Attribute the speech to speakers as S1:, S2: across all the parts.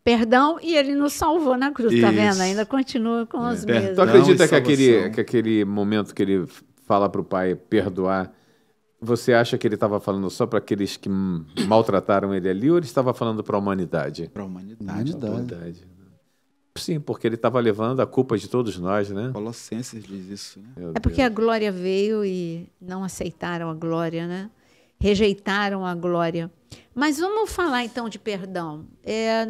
S1: perdão e ele nos salvou na cruz, tá vendo? Ainda continua com os mesmos.
S2: Tu acredita que aquele momento que ele fala para o pai perdoar, você acha que ele estava falando só para aqueles que maltrataram ele ali ou ele estava falando para a humanidade?
S3: Para a humanidade.
S2: Sim, porque ele estava levando a culpa de todos nós, né?
S3: Colossenses diz isso, né?
S1: É porque a glória veio e não aceitaram a glória, né? Rejeitaram a glória. Mas vamos falar então de perdão.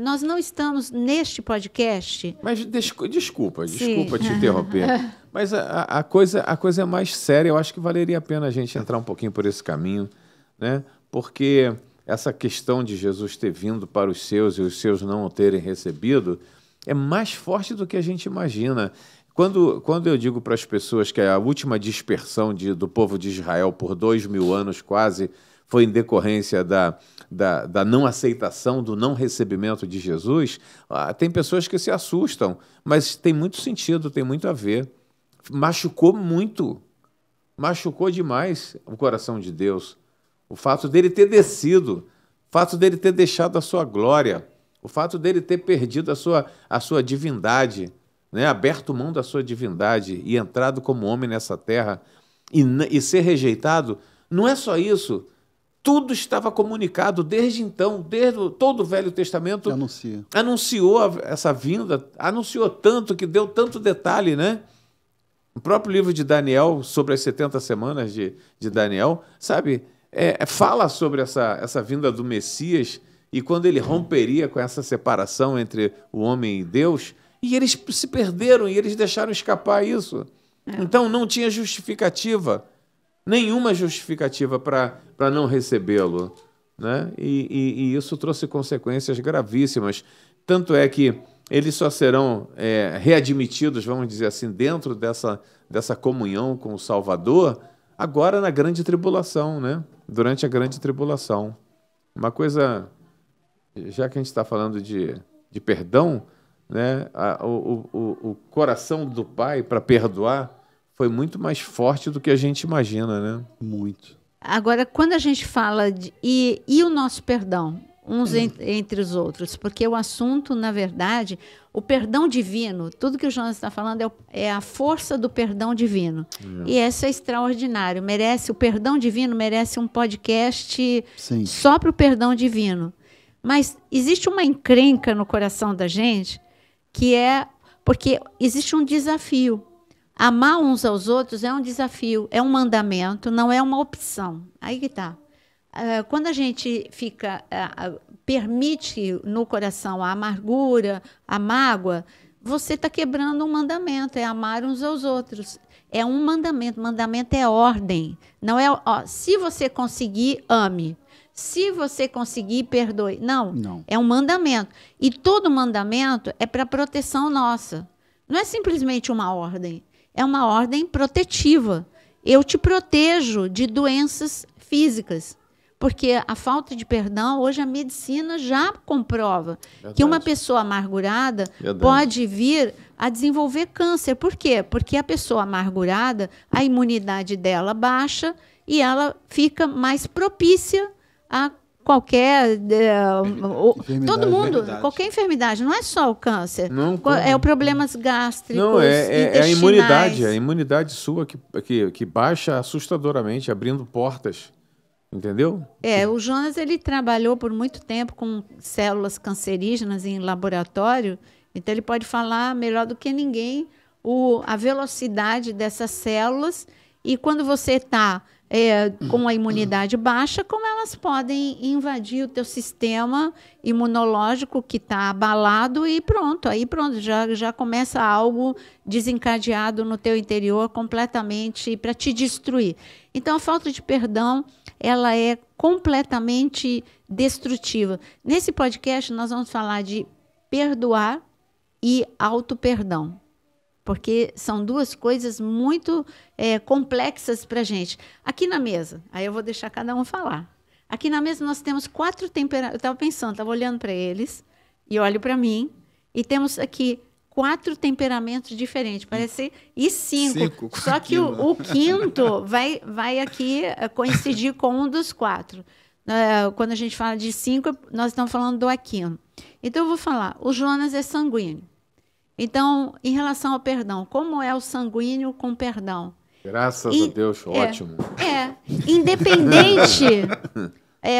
S1: Nós não estamos neste podcast.
S2: Mas desculpa te interromper. Mas a coisa é mais séria. Eu acho que valeria a pena a gente entrar um pouquinho por esse caminho, né? Porque essa questão de Jesus ter vindo para os seus e os seus não o terem recebido é mais forte do que a gente imagina. Quando eu digo para as pessoas que a última dispersão do povo de Israel por 2000 anos quase foi em decorrência da não aceitação, do não recebimento de Jesus, tem pessoas que se assustam, mas tem muito sentido, tem muito a ver. Machucou muito, machucou demais o coração de Deus. O fato dele ter descido, o fato dele ter deixado a sua glória, o fato dele ter perdido a sua divindade, né? Aberto mão da sua divindade e entrado como homem nessa terra e ser rejeitado, não é só isso. Tudo estava comunicado desde então, desde todo o Velho Testamento. Anunciou essa vinda, anunciou tanto, que deu tanto detalhe, né? O próprio livro de Daniel, sobre as 70 semanas de Daniel, sabe, fala sobre essa vinda do Messias e quando ele romperia com essa separação entre o homem e Deus, e eles se perderam e eles deixaram escapar isso. Então não tinha justificativa, nenhuma justificativa para não recebê-lo, né? E isso trouxe consequências gravíssimas. Tanto é que eles só serão readmitidos, vamos dizer assim, dentro dessa comunhão com o Salvador, agora na grande tribulação, né? Durante a grande tribulação. Uma coisa, já que a gente está falando de perdão, né? O coração do Pai para perdoar foi muito mais forte do que a gente imagina, né?
S3: Muito.
S1: Agora, quando a gente fala e o nosso perdão, uns entre os outros, porque o assunto, na verdade, o perdão divino, tudo que o Jonas está falando é a força do perdão divino. E isso é extraordinário. O perdão divino merece um podcast só para o perdão divino. Mas existe uma encrenca no coração da gente que porque existe um desafio. Amar uns aos outros é um desafio, é um mandamento, não é uma opção. Aí que está. Quando a gente permite no coração a amargura, a mágoa, você está quebrando um mandamento, é amar uns aos outros. É um mandamento, mandamento é ordem. Não é, se você conseguir, ame. Se você conseguir, perdoe. Não, é um mandamento. E todo mandamento é para proteção nossa. Não é simplesmente uma ordem. É uma ordem protetiva. Eu te protejo de doenças físicas. Porque a falta de perdão, hoje a medicina já comprova que uma pessoa amargurada pode vir a desenvolver câncer. Por quê? Porque a pessoa amargurada, a imunidade dela baixa e ela fica mais propícia a qualquer todo mundo, qualquer enfermidade, não é só o câncer, é o problemas gástricos,
S2: é a imunidade sua que baixa assustadoramente, abrindo portas, entendeu?
S1: O Jonas ele trabalhou por muito tempo com células cancerígenas em laboratório, então ele pode falar melhor do que ninguém a velocidade dessas células e quando você está com a imunidade baixa, como elas podem invadir o teu sistema imunológico que está abalado e pronto, já começa algo desencadeado no teu interior completamente para te destruir. Então, a falta de perdão, ela é completamente destrutiva. Nesse podcast, nós vamos falar de perdoar e auto-perdão. Porque são duas coisas muito complexas para a gente. Aqui na mesa, aí eu vou deixar cada um falar. Aqui na mesa nós temos 4 temperamentos. Eu estava pensando, estava olhando para eles, e olho para mim, e temos aqui 4 temperamentos diferentes, parece, e 5. Só que o quinto vai aqui coincidir com um dos 4. Quando a gente fala de 5, nós estamos falando do Aquino. Então, eu vou falar, o Jonas é sanguíneo. Então, em relação ao perdão, como é o sanguíneo com perdão?
S2: Graças a Deus, ótimo.
S1: Independente...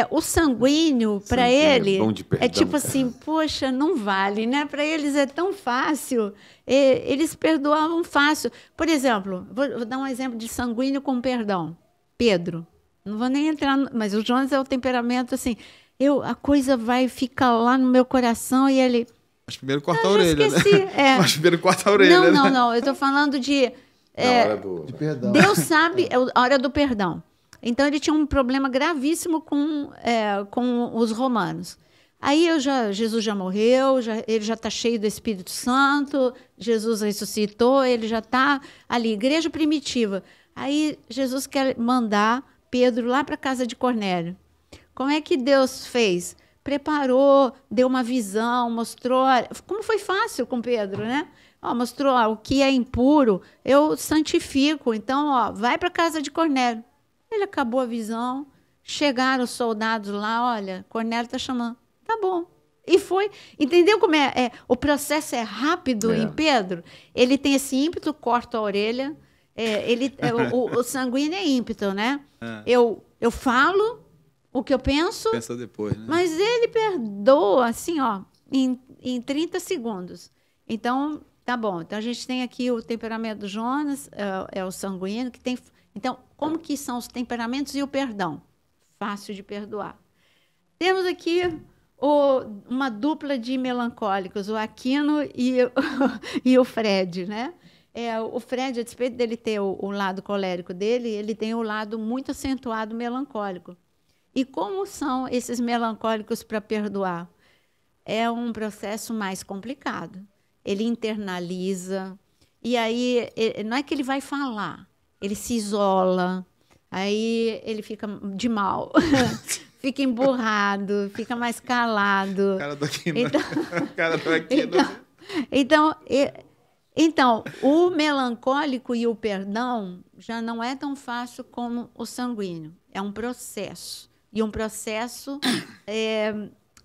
S1: o sanguíneo, para ele,
S2: bom de perdão,
S1: tipo assim, poxa, não vale, né? Para eles é tão fácil. Eles perdoavam fácil. Por exemplo, vou dar um exemplo de sanguíneo com perdão. Pedro. Não vou nem entrar, mas o Jonas é o temperamento assim, a coisa vai ficar lá no meu coração e ele...
S3: Mas primeiro corta a orelha,
S1: esqueci.
S3: né? Mas primeiro corta a orelha.
S1: Não, eu estou falando de...
S3: de perdão.
S1: Deus sabe a hora do perdão. Então, ele tinha um problema gravíssimo com os romanos. Aí, Jesus já morreu, ele já está cheio do Espírito Santo, Jesus ressuscitou, ele já está ali, igreja primitiva. Aí, Jesus quer mandar Pedro lá para a casa de Cornélio. Como é que Deus fez? Preparou, deu uma visão, mostrou... Como foi fácil com Pedro, né? Mostrou o que é impuro, eu santifico. Então, vai para a casa de Cornélio. Ele acabou a visão, chegaram os soldados lá, olha, Cornélio está chamando. Tá bom. E foi. Entendeu como é? O processo é rápido em Pedro? Ele tem esse ímpeto, corta a orelha. O sanguíneo é ímpeto, né? Eu falo o que eu penso.
S3: Pensa depois, né?
S1: Mas ele perdoa, assim, em 30 segundos. Então, tá bom. Então, a gente tem aqui o temperamento do Jonas, é o sanguíneo, que tem... Então, como que são os temperamentos e o perdão? Fácil de perdoar. Temos aqui uma dupla de melancólicos, o Aquino e o Fred, né? O Fred, a despeito dele ter o lado colérico dele, ele tem o lado muito acentuado melancólico. E como são esses melancólicos para perdoar? É um processo mais complicado. Ele internaliza, e aí não é que ele vai falar, ele se isola, aí ele fica de mal, fica emburrado, fica mais calado.
S3: Cara do Aquino. Cara do Aquino.
S1: Então, o melancólico e o perdão já não é tão fácil como o sanguíneo. É um processo. E um processo,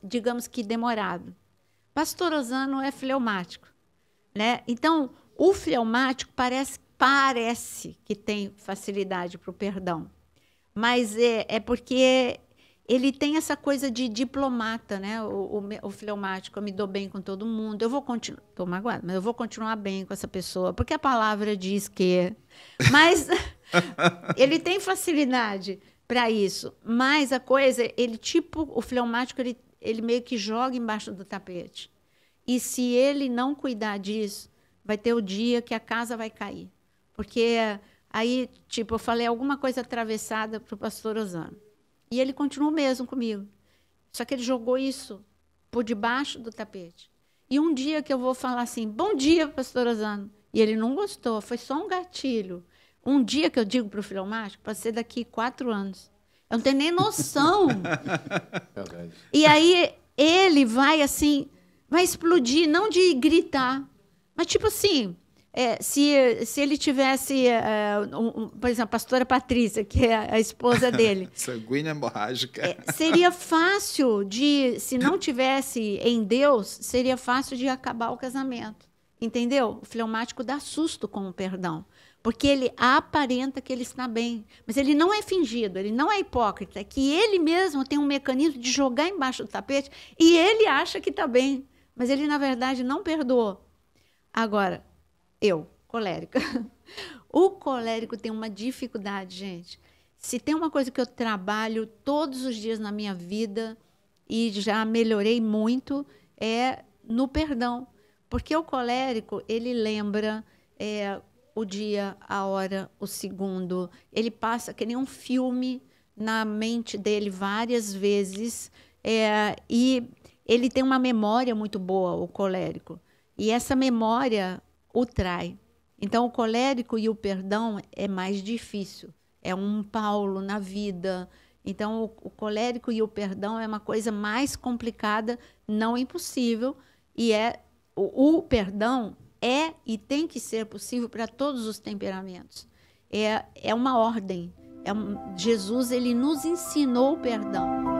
S1: digamos que demorado. Pastor Ozano é fleumático, né? Então, o fleumático parece que tem facilidade para o perdão. Mas é porque ele tem essa coisa de diplomata, né? O fleumático, eu me dou bem com todo mundo. Eu vou continuar, estou magoada, mas eu vou continuar bem com essa pessoa, porque a palavra diz que... Mas ele tem facilidade para isso. Mas a coisa, o fleumático, ele meio que joga embaixo do tapete. E se ele não cuidar disso, vai ter o dia que a casa vai cair. Porque aí, eu falei alguma coisa atravessada para o pastor Ozano. E ele continuou mesmo comigo. Só que ele jogou isso por debaixo do tapete. E um dia que eu vou falar assim, bom dia, pastor Ozano. E ele não gostou, foi só um gatilho. Um dia que eu digo para o fleumático, pode ser daqui 4 anos. Eu não tenho nem noção.
S2: Verdade.
S1: E aí ele vai assim, vai explodir, não de gritar, mas tipo assim, se ele tivesse, por exemplo, a pastora Patrícia, que é a esposa dele.
S3: Sanguínea hemorrágica.
S1: Seria fácil se não tivesse em Deus, seria fácil de acabar o casamento. Entendeu? O fleumático dá susto com o perdão. Porque ele aparenta que ele está bem. Mas ele não é fingido, ele não é hipócrita. É que ele mesmo tem um mecanismo de jogar embaixo do tapete e ele acha que está bem. Mas ele, na verdade, não perdoou. Agora, colérica. O colérico tem uma dificuldade, gente. Se tem uma coisa que eu trabalho todos os dias na minha vida e já melhorei muito, é no perdão. Porque o colérico, ele lembra o dia, a hora, o segundo. Ele passa que nem um filme na mente dele várias vezes. E ele tem uma memória muito boa, o colérico. E essa memória o trai. Então, o colérico e o perdão é mais difícil. É um Paulo na vida. Então, o colérico e o perdão é uma coisa mais complicada, não impossível. E o perdão e tem que ser possível para todos os temperamentos. É uma ordem. Jesus, ele nos ensinou o perdão.